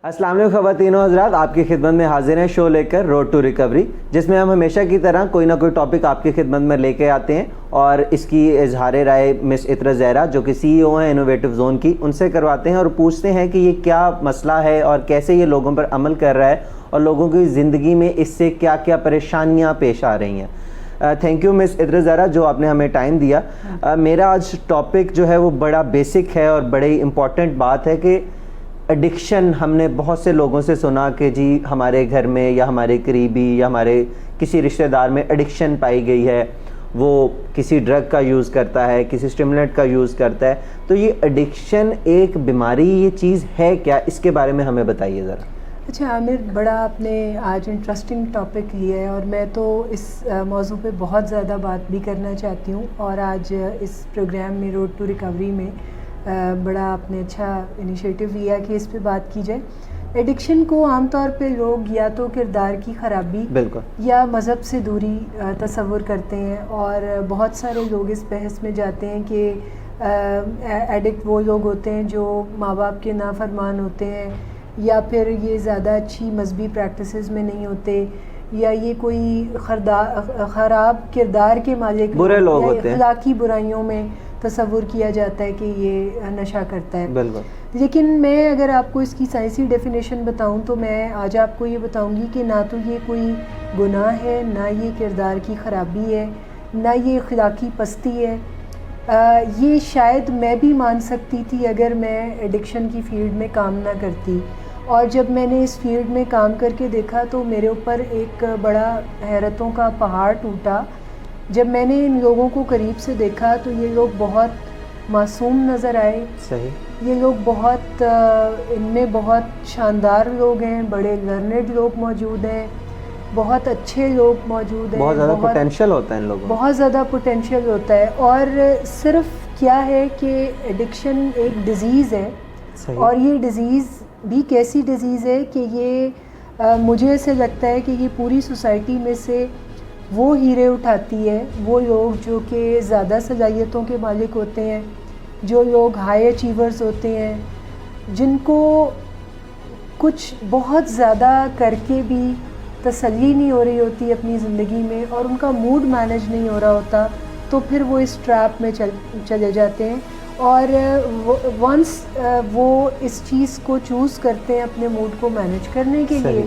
السلام علیکم خواتین و حضرات، آپ کی خدمت میں حاضر ہیں شو لے کر روڈ ٹو ریکوری، جس میں ہم ہمیشہ کی طرح کوئی نہ کوئی ٹاپک آپ کی خدمت میں لے کے آتے ہیں اور اس کی اظہار رائے مس عطرت زہرا جو کہ سی ای او ہیں انوویٹو زون کی، ان سے کرواتے ہیں اور پوچھتے ہیں کہ یہ کیا مسئلہ ہے اور کیسے یہ لوگوں پر عمل کر رہا ہے اور لوگوں کی زندگی میں اس سے کیا کیا پریشانیاں پیش آ رہی ہیں۔ تھینک یو مس عطرت زہرا جو آپ نے ہمیں ٹائم دیا۔ میرا آج ٹاپک جو ہے وہ بڑا بیسک ہے اور بڑی امپورٹنٹ بات ہے کہ ایڈکشن۔ ہم نے بہت سے لوگوں سے سنا کہ جی ہمارے گھر میں یا ہمارے قریبی یا ہمارے کسی رشتہ دار میں ایڈکشن پائی گئی ہے، وہ کسی ڈرگ کا یوز کرتا ہے، کسی اسٹیمولینٹ کا یوز کرتا ہے۔ تو یہ ایڈکشن ایک بیماری، یہ چیز ہے کیا؟ اس کے بارے میں ہمیں بتائیے ذرا۔ اچھا عامر، بڑا آپ نے آج انٹرسٹنگ ٹاپک لیا ہے اور میں تو اس موضوع پہ بہت زیادہ بات بھی کرنا چاہتی ہوں، اور آج اس پروگرام میں روڈ ٹو ریکوری میں بڑا آپ نے اچھا انیشیٹو لیا کہ اس پہ بات کی جائے۔ ایڈکشن کو عام طور پہ لوگ یا تو کردار کی خرابی بالکل یا مذہب سے دوری تصور کرتے ہیں، اور بہت سارے لوگ اس بحث میں جاتے ہیں کہ ایڈکٹ وہ لوگ ہوتے ہیں جو ماں باپ کے نافرمان ہوتے ہیں، یا پھر یہ زیادہ اچھی مذہبی پریکٹسز میں نہیں ہوتے، یا یہ کوئی خراب کردار کے مالک برے لوگ یا ہوتے ہیں، اخلاقی برائیوں میں تصور کیا جاتا ہے کہ یہ نشہ کرتا ہے۔ بالکل۔ لیکن میں اگر آپ کو اس کی سائنسی ڈیفینیشن بتاؤں تو میں آج آپ کو یہ بتاؤں گی کہ نہ تو یہ کوئی گناہ ہے، نہ یہ کردار کی خرابی ہے، نہ یہ اخلاقی پستی ہے۔ یہ شاید میں بھی مان سکتی تھی اگر میں ایڈکشن کی فیلڈ میں کام نہ کرتی، اور جب میں نے اس فیلڈ میں کام کر کے دیکھا تو میرے اوپر ایک بڑا حیرتوں کا پہاڑ ٹوٹا۔ جب میں نے ان لوگوں کو قریب سے دیکھا تو یہ لوگ بہت معصوم نظر آئے، صحیح۔ یہ لوگ بہت ان میں بہت شاندار لوگ ہیں، بڑے لرنڈ لوگ موجود ہیں، بہت اچھے لوگ موجود ہیں، بہت زیادہ پوٹینشیل ہوتا ہے ان لوگوں میں، بہت زیادہ پوٹینشیل ہوتا ہے۔ اور صرف کیا ہے کہ ایڈکشن ایک ڈیزیز ہے، اور یہ ڈیزیز بھی کیسی ڈیزیز ہے کہ یہ مجھے ایسے لگتا ہے کہ یہ پوری سوسائٹی میں سے وہ ہیرے اٹھاتی ہے، وہ لوگ جو کہ زیادہ صلاحیتوں کے مالک ہوتے ہیں، جو لوگ ہائی اچیورز ہوتے ہیں، جن کو کچھ بہت زیادہ کر کے بھی تسلی نہیں ہو رہی ہوتی اپنی زندگی میں، اور ان کا موڈ مینیج نہیں ہو رہا ہوتا، تو پھر وہ اس ٹریپ میں چلے جاتے ہیں، اور ونس وہ اس چیز کو چوز کرتے ہیں اپنے موڈ کو مینیج کرنے کے لیے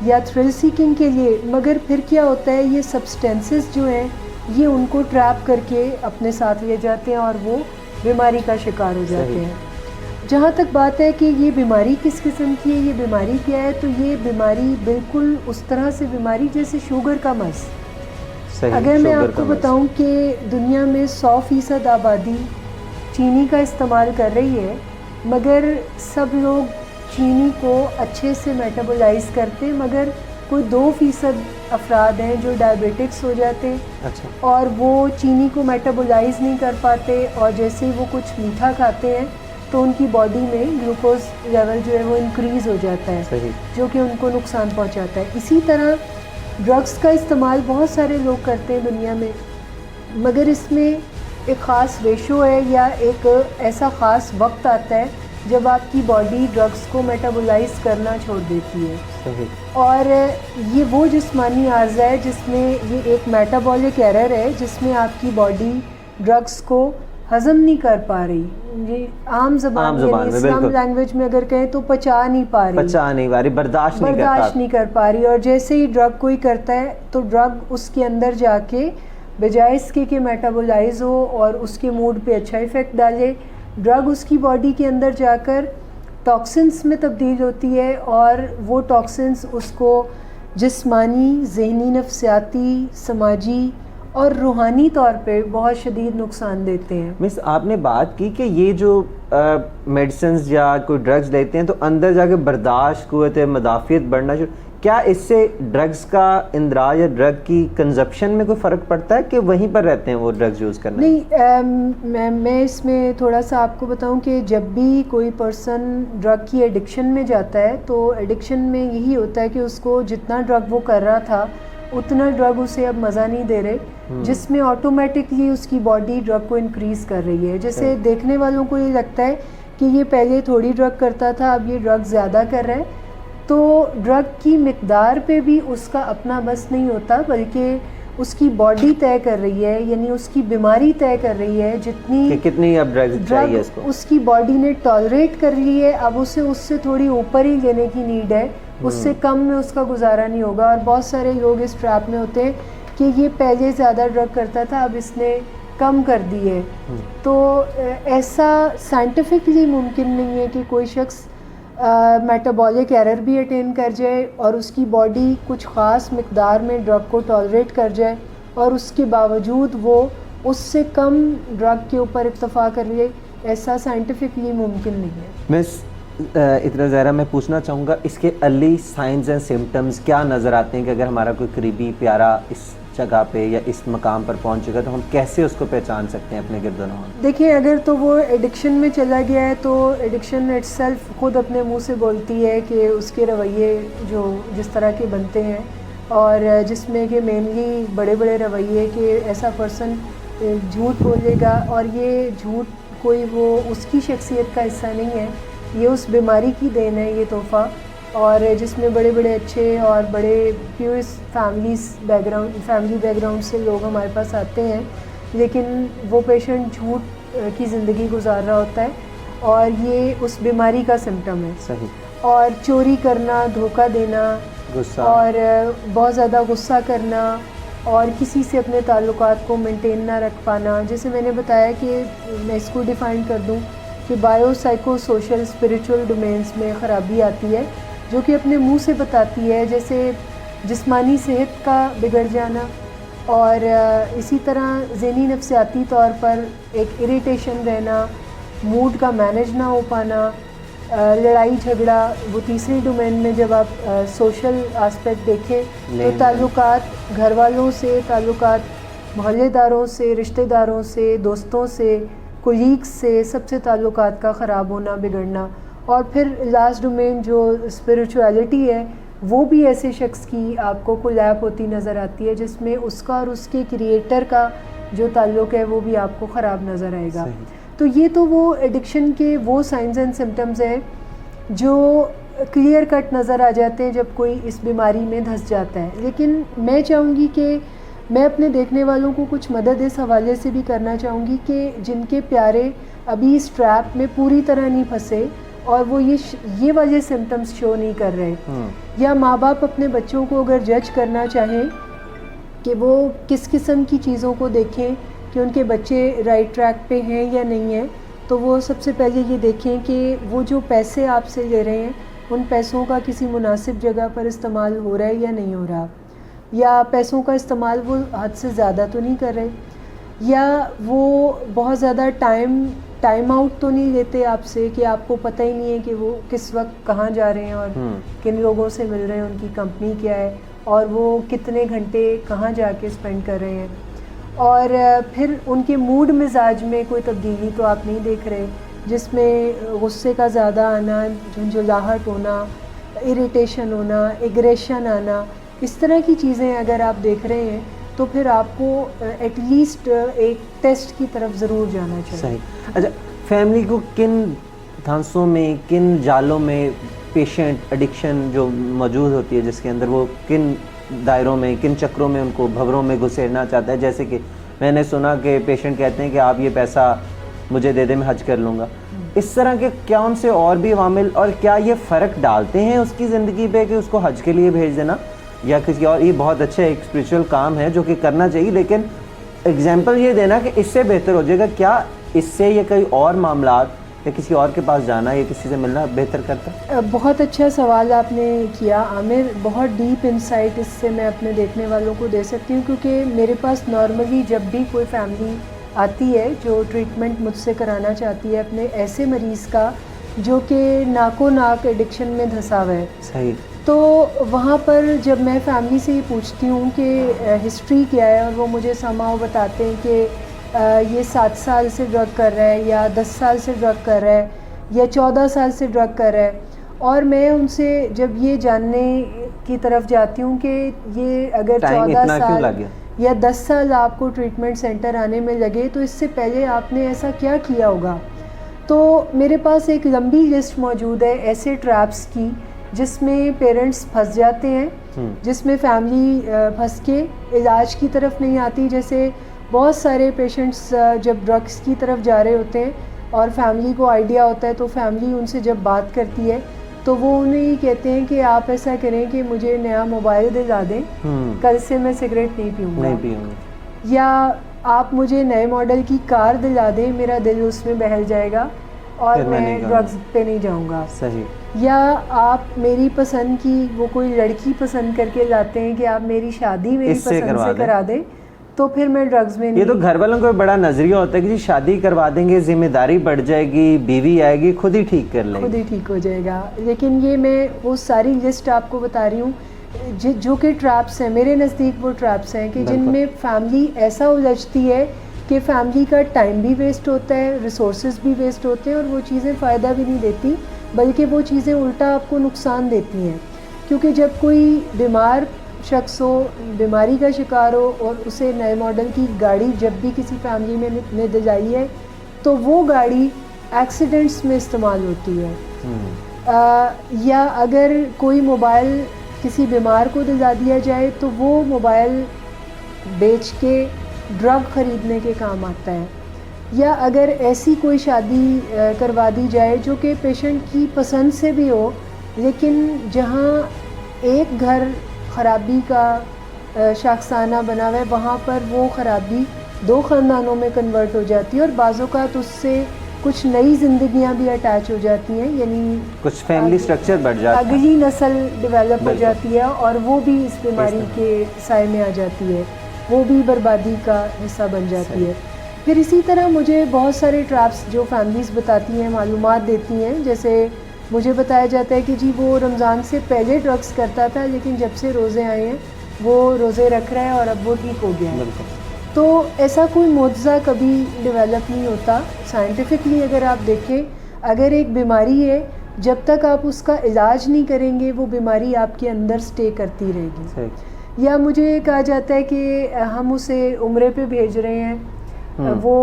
یا تھرل سیکنگ کے لیے، مگر پھر کیا ہوتا ہے، یہ سبسٹینسز جو ہیں یہ ان کو ٹریپ کر کے اپنے ساتھ لے جاتے ہیں اور وہ بیماری کا شکار ہو جاتے ہیں۔ جہاں تک بات ہے کہ یہ بیماری کس قسم کی ہے، یہ بیماری کیا ہے، تو یہ بیماری بالکل اس طرح سے بیماری جیسے شوگر کا مرض۔ اگر میں آپ کو بتاؤں کہ دنیا میں 100% آبادی چینی کا استعمال کر رہی ہے، مگر سب لوگ چینی کو اچھے سے میٹابولائز کرتے ہیں، مگر کوئی 2% افراد ہیں جو ڈائبیٹکس ہو جاتے ہیں، اور وہ چینی کو میٹابولائز نہیں کر پاتے، اور جیسے ہی وہ کچھ میٹھا کھاتے ہیں تو ان کی باڈی میں گلوکوز لیول جو ہے وہ انکریز ہو جاتا ہے، جو کہ ان کو نقصان پہنچاتا ہے۔ اسی طرح ڈرگس کا استعمال بہت سارے لوگ کرتے ہیں دنیا میں، مگر اس میں ایک خاص ریشو ہے یا ایک ایسا خاص وقت آتا ہے جب آپ کی باڈی ڈرگس کو میٹابولائز کرنا چھوڑ دیتی ہے، اور یہ وہ جسمانی عارضہ ہے جس میں یہ ایک میٹابولک ایرر ہے، جس میں آپ کی باڈی ڈرگس کو ہضم نہیں کر پا رہی، یہ عام زبان یعنی اسلام لینگویج میں اگر کہیں تو پچا نہیں پا رہی، برداشت نہیں کر پا رہی، اور جیسے ہی ڈرگ کوئی کرتا ہے تو ڈرگ اس کے اندر جا کے بجائے اس کے کہ میٹابولائز ہو اور اس کے موڈ پہ اچھا ایفیکٹ ڈالے، ڈرگ اس کی باڈی کے اندر جا کر ٹاکسنس میں تبدیل ہوتی ہے، اور وہ ٹاکسنس اس کو جسمانی، ذہنی، نفسیاتی، سماجی اور روحانی طور پہ بہت شدید نقصان دیتے ہیں۔ مس آپ نے بات کی کہ یہ جو میڈیسنز یا کوئی ڈرگز لیتے ہیں تو اندر جا کے برداشت، قوت مدافعت بڑھنا شروع، کیا اس سے ڈرگز کا اندراج یا ڈرگ کی کنزپشن میں کوئی فرق پڑتا ہے کہ وہیں پر رہتے ہیں وہ ڈرگز یوز کرنا؟ نہیں، میں اس میں تھوڑا سا آپ کو بتاؤں کہ جب بھی کوئی پرسن ڈرگ کی ایڈکشن میں جاتا ہے تو ایڈکشن میں یہی ہوتا ہے کہ اس کو جتنا ڈرگ وہ کر رہا تھا اتنا ڈرگ اسے اب مزہ نہیں دے رہے، جس میں آٹومیٹکلی اس کی باڈی ڈرگ کو انکریز کر رہی ہے۔ جیسے دیکھنے والوں کو یہ لگتا ہے کہ کہ یہ پہلے تھوڑی ڈرگ کرتا تھا، اب یہ ڈرگ زیادہ کر رہا ہے. تو ڈرگ کی مقدار پہ بھی اس کا اپنا بس نہیں ہوتا، بلکہ اس کی باڈی طے کر رہی ہے، یعنی اس کی بیماری طے کر رہی ہے جتنی کتنی اب ڈرگ چاہیے اس کو، اس کی باڈی نے ٹالریٹ کر لی ہے، اب اسے اس سے تھوڑی اوپر ہی لینے کی نیڈ ہے، اس سے کم میں اس کا گزارا نہیں ہوگا. اور بہت سارے لوگ اس ٹریپ میں ہوتے ہیں کہ یہ پہلے زیادہ ڈرگ کرتا تھا، اب اس نے کم کر دی ہے. تو ایسا سائنٹیفکلی ممکن نہیں ہے کہ کوئی شخص میٹابولک ایرر بھی اٹین کر جائے اور اس کی باڈی کچھ خاص مقدار میں ڈرگ کو ٹالریٹ کر جائے اور اس کے باوجود وہ اس سے کم ڈرگ کے اوپر اکتفا کر لے. ایسا سائنٹیفکلی ممکن نہیں ہے. مس اطرا زہرا، میں پوچھنا چاہوں گا اس کے ارلی سائنز اینڈ سمٹمز کیا نظر آتے ہیں کہ اگر ہمارا کوئی قریبی پیارا اس جگہ پہ یا اس مقام پر پہنچ چکا تو ہم کیسے اس کو پہچان سکتے ہیں اپنے گرد و نواح؟ دیکھیں، اگر تو وہ ایڈکشن میں چلا گیا ہے تو ایڈکشن اٹ سیلف خود اپنے منہ سے بولتی ہے کہ اس کے رویے جس طرح کے بنتے ہیں، اور جس میں کہ مینلی بڑے بڑے رویے کہ ایسا پرسن جھوٹ بولے گا، اور یہ جھوٹ کوئی وہ اس کی شخصیت کا حصہ نہیں ہے، یہ اس بیماری کی دین ہے یہ تحفہ. اور جس میں بڑے بڑے اچھے اور بڑے پیورس فیملی بیک گراؤنڈ سے لوگ ہمارے پاس آتے ہیں، لیکن وہ پیشنٹ جھوٹ کی زندگی گزار رہا ہوتا ہے اور یہ اس بیماری کا سمٹم ہے. صحیح. اور چوری کرنا، دھوکہ دینا، غصہ، اور بہت زیادہ غصہ کرنا، اور کسی سے اپنے تعلقات کو مینٹین نہ رکھ پانا. جیسے میں نے بتایا کہ میں اس کو ڈیفائن کر دوں کہ bio psycho social spiritual domains میں خرابی آتی ہے جو کہ اپنے منہ سے بتاتی ہے، جیسے جسمانی صحت کا بگڑ جانا، اور اسی طرح ذہنی نفسیاتی طور پر ایک اریٹیشن رہنا، موڈ کا مینیج نہ ہو پانا، لڑائی جھگڑا. وہ تیسری ڈومین میں جب آپ سوشل آسپیکٹ دیکھیں تو تعلقات گھر والوں سے، تعلقات محلے داروں سے، رشتہ داروں سے، دوستوں سے، کولیگس سے، سب سے تعلقات کا خراب ہونا، بگڑنا. اور پھر لاسٹ ڈومین جو اسپریچویلٹی ہے، وہ بھی ایسے شخص کی آپ کو کولیپ ہوتی نظر آتی ہے جس میں اس کا اور اس کے کریٹر کا جو تعلق ہے وہ بھی آپ کو خراب نظر آئے گا. تو یہ تو وہ ایڈکشن کے وہ سائنز اینڈ سمٹمز ہیں جو کلیئر کٹ نظر آ جاتے ہیں جب کوئی اس بیماری میں دھس جاتا ہے. لیکن میں چاہوں گی کہ میں اپنے دیکھنے والوں کو کچھ مدد اس حوالے سے بھی کرنا چاہوں گی کہ جن کے پیارے ابھی اس ٹریپ میں پوری طرح نہیں پھنسے اور وہ یہ والے سمٹمز شو نہیں کر رہے، یا ماں باپ اپنے بچوں کو اگر جج کرنا چاہیں کہ وہ کس قسم کی چیزوں کو دیکھیں کہ ان کے بچے رائٹ ٹریک پہ ہیں یا نہیں ہیں، تو وہ سب سے پہلے یہ دیکھیں کہ وہ جو پیسے آپ سے لے رہے ہیں ان پیسوں کا کسی مناسب جگہ پر استعمال ہو رہا ہے یا نہیں ہو رہا، یا پیسوں کا استعمال وہ حد سے زیادہ تو نہیں کر رہے، یا وہ بہت زیادہ ٹائم آؤٹ تو نہیں لیتے آپ سے کہ آپ کو پتہ ہی نہیں ہے کہ وہ کس وقت کہاں جا رہے ہیں اور کن لوگوں سے مل رہے ہیں، ان کی کمپنی کیا ہے اور وہ کتنے گھنٹے کہاں جا کے اسپینڈ کر رہے ہیں. اور پھر ان کے موڈ مزاج میں کوئی تبدیلی تو آپ نہیں دیکھ رہے، جس میں غصے کا زیادہ آنا، جھنجھلاہٹ ہونا، اریٹیشن ہونا، ایگریشن آنا، اس طرح کی چیزیں اگر آپ دیکھ رہے ہیں تو پھر آپ کو ایٹ لیسٹ ایک ٹیسٹ کی طرف ضرور جانا چاہیے. صحیح. اچھا، فیملی کو کن دھانسوں میں، کن جالوں میں پیشنٹ ایڈکشن جو موجود ہوتی ہے جس کے اندر وہ کن دائروں میں، کن چکروں میں ان کو بھنوروں میں گھسیڑنا چاہتا ہے؟ جیسے کہ میں نے سنا کہ پیشنٹ کہتے ہیں کہ آپ یہ پیسہ مجھے دے دیں، میں حج کر لوں گا. اس طرح کے کیا ان سے اور بھی عوامل، اور کیا یہ فرق ڈالتے ہیں اس کی زندگی پہ کہ اس کو حج کے لیے بھیج دینا یا کسی اور؟ یہ بہت اچھا ایک اسپریچول کام ہے جو کہ کرنا چاہیے، لیکن ایگزامپل یہ دینا کہ اس سے بہتر ہو جائے گا، کیا اس سے یہ کئی اور معاملات یا کسی اور کے پاس جانا یا کسی سے ملنا بہتر کرتا ہے؟ بہت اچھا سوال آپ نے کیا عامر. بہت ڈیپ انسائٹ اس سے میں اپنے دیکھنے والوں کو دے سکتی ہوں، کیونکہ میرے پاس نارملی جب بھی کوئی فیملی آتی ہے جو ٹریٹمنٹ مجھ سے کرانا چاہتی ہے اپنے ایسے مریض کا جو کہ ناکو ناک ایڈکشن میں دھسا ہوا ہے، صحیح، تو وہاں پر جب میں فیملی سے یہ پوچھتی ہوں کہ ہسٹری کیا ہے، اور وہ مجھے سماؤ بتاتے ہیں کہ یہ 7 سال سے ڈرگ کر رہا ہے یا 10 سال سے ڈرگ کر رہا ہے یا 14 سال سے ڈرگ کر رہا ہے، اور میں ان سے جب یہ جاننے کی طرف جاتی ہوں کہ یہ اگر 14 سال یا 10 سال آپ کو ٹریٹمنٹ سینٹر آنے میں لگے تو اس سے پہلے آپ نے ایسا کیا کیا ہوگا تو میرے پاس ایک لمبی لسٹ موجود ہے ایسے ٹریپس کی جس میں پیرنٹس پھنس جاتے ہیں, جس میں فیملی پھنس کے علاج کی طرف نہیں آتی. جیسے بہت سارے پیشنٹس جب ڈرگس کی طرف جا رہے ہوتے ہیں اور فیملی کو آئیڈیا ہوتا ہے تو فیملی ان سے جب بات کرتی ہے تو وہ انہیں یہ کہتے ہیں کہ آپ ایسا کریں کہ مجھے نیا موبائل دلا دیں, کل سے میں سگریٹ نہیں پیوں گا, یا آپ مجھے نئے ماڈل کی کار دلا دیں, میرا دل اس میں بہل جائے گا اور میں ڈرگز پہ نہیں جاؤں گا. صحیح. یا آپ میری پسند کی وہ کوئی لڑکی پسند کر کے لاتے ہیں کہ آپ میری شادی میری پسند سے کرا دیں تو پھر میں ڈرگز میں نہیں. یہ تو گھر والوں کو بڑا نظریہ ہوتا ہے کہ جی شادی کروا دیں گے, ذمہ داری بڑھ جائے گی, بیوی آئے گی, خود ہی ٹھیک کر لیں گے, خود ہی ٹھیک ہو جائے گا. لیکن یہ میں وہ ساری لسٹ آپ کو بتا رہی ہوں جو کہ ٹریپس ہیں, میرے نزدیک وہ ٹریپس ہیں کہ جن میں فیملی ایسا الجھتی ہے کہ فیملی کا ٹائم بھی ویسٹ ہوتا ہے, ریسورسز بھی ویسٹ ہوتے ہیں, اور وہ چیزیں فائدہ بھی نہیں دیتی بلکہ وہ چیزیں الٹا آپ کو نقصان دیتی ہیں. کیونکہ جب کوئی بیمار شخص ہو, بیماری کا شکار ہو, اور اسے نئے ماڈل کی گاڑی جب بھی کسی فیملی میں نے دلائی ہے تو وہ گاڑی ایکسیڈنٹس میں استعمال ہوتی ہے. یا اگر کوئی موبائل کسی بیمار کو دلا دیا جائے تو وہ موبائل بیچ کے ڈرگ خریدنے کے کام آتا ہے. یا اگر ایسی کوئی شادی کروا دی جائے جو کہ پیشنٹ کی پسند سے بھی ہو, لیکن جہاں ایک گھر خرابی کا شاخسانہ بنا ہوا ہے وہاں پر وہ خرابی 2 خاندانوں میں کنورٹ ہو جاتی ہے, اور بعض اوقات اس سے کچھ نئی زندگیاں بھی اٹیچ ہو جاتی ہیں, یعنی کچھ فیملی سٹرکچر بڑھ جاتا ہے, اگلی نسل ڈیولپ ہو جاتی ہے اور وہ بھی اس بیماری کے سائے میں آ جاتی ہے, وہ بھی بربادی کا حصہ بن جاتی ہے. پھر اسی طرح مجھے بہت سارے ٹریپس جو فیملیز بتاتی ہیں, معلومات دیتی ہیں. جیسے مجھے بتایا جاتا ہے کہ جی وہ رمضان سے پہلے ڈرگس کرتا تھا لیکن جب سے روزے آئے ہیں وہ روزے رکھ رہا ہے اور اب وہ ٹھیک ہو گیا ہے. تو ایسا کوئی معجزہ کبھی ڈیولپ نہیں ہوتا. سائنٹیفکلی اگر آپ دیکھیں, اگر ایک بیماری ہے جب تک آپ اس کا علاج نہیں کریں گے وہ بیماری آپ کے اندر سٹے کرتی رہے گی. یا مجھے کہا جاتا ہے کہ ہم اسے عمرے پہ بھیج رہے ہیں, وہ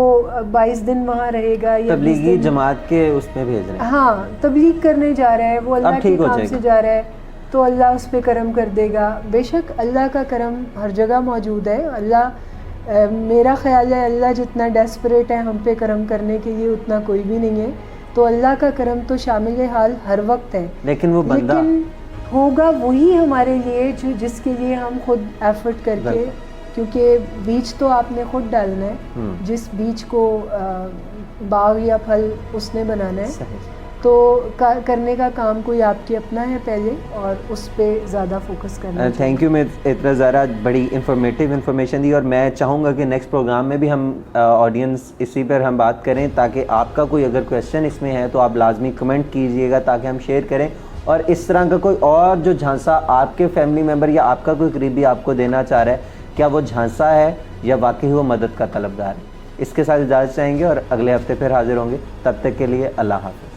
22 دن وہاں رہے گا, یا تبلیغی جماعت کے اس میں بھیج رہے ہیں, ہاں تبلیغ کرنے جا رہا ہے, وہ اللہ کے کام سے جا رہا ہے تو اللہ اس پہ کرم کر دے گا. بے شک اللہ کا کرم ہر جگہ موجود ہے. اللہ میرا خیال ہے اللہ جتنا ڈیسپریٹ ہے ہم پہ کرم کرنے کے لیے اتنا کوئی بھی نہیں ہے. تو اللہ کا کرم تو شامل حال ہر وقت ہے, لیکن وہ بندہ ہوگا وہی ہمارے لیے جس کے لیے ہم خود ایفرٹ کر کے, کیونکہ بیج تو آپ نے خود ڈالنا ہے, جس بیج کو باغ یا پھل اس نے بنانا ہے, تو کرنے کا کام کوئی آپ کے اپنا ہے پہلے, اور اس پہ زیادہ فوکس کرنا. Thank you. میں اتنا زیادہ بڑی انفارمیٹیو انفارمیشن دی, اور میں چاہوں گا کہ نیکسٹ پروگرام میں بھی ہم آڈینس اسی پر ہم بات کریں, تاکہ آپ کا کوئی اگر کویشچن اس میں ہے تو آپ لازمی کمنٹ کیجئے گا تاکہ ہم شیئر کریں. اور اس طرح کا کوئی اور جو جھانسا آپ کے فیملی ممبر یا آپ کا کوئی قریبی آپ کو دینا چاہ رہا ہے, کیا وہ جھانسا ہے یا واقعی وہ مدد کا طلبگار ہے. اس کے ساتھ اجازت چاہیں گے اور اگلے ہفتے پھر حاضر ہوں گے. تب تک کے لیے اللہ حافظ.